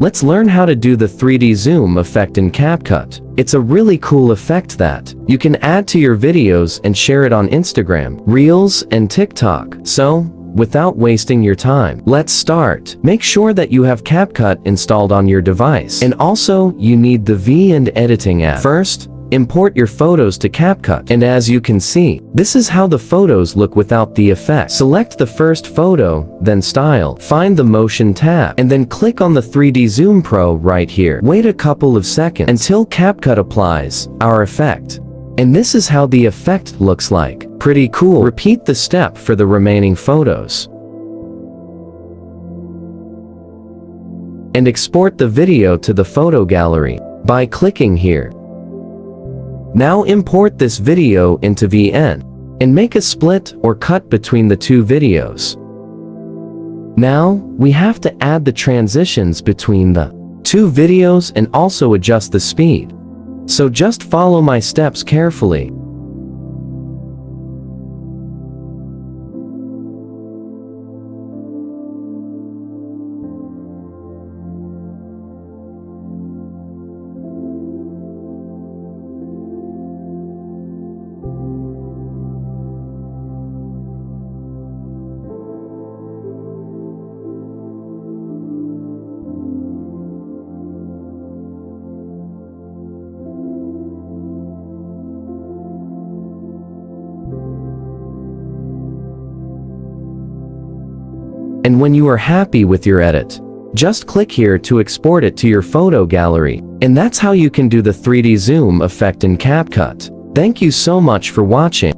Let's learn how to do the 3D zoom effect in CapCut. It's a really cool effect that you can add to your videos and share it on Instagram, Reels, and TikTok. So, without wasting your time, let's start. Make sure that you have CapCut installed on your device. And also, you need the V and editing app. First, import your photos to CapCut. And as you can see, this is how the photos look without the effect. Select the first photo, then Style. Find the Motion tab, and then click on the 3D Zoom Pro right here. Wait a couple of seconds until CapCut applies our effect. And this is how the effect looks like. Pretty cool. Repeat the step for the remaining photos. And export the video to the photo gallery by clicking here. Now import this video into VN and make a split or cut between the two videos. Now, we have to add the transitions between the two videos and also adjust the speed. So just follow my steps carefully. And when you are happy with your edit, just click here to export it to your photo gallery. And that's how you can do the 3D zoom effect in CapCut. Thank you so much for watching.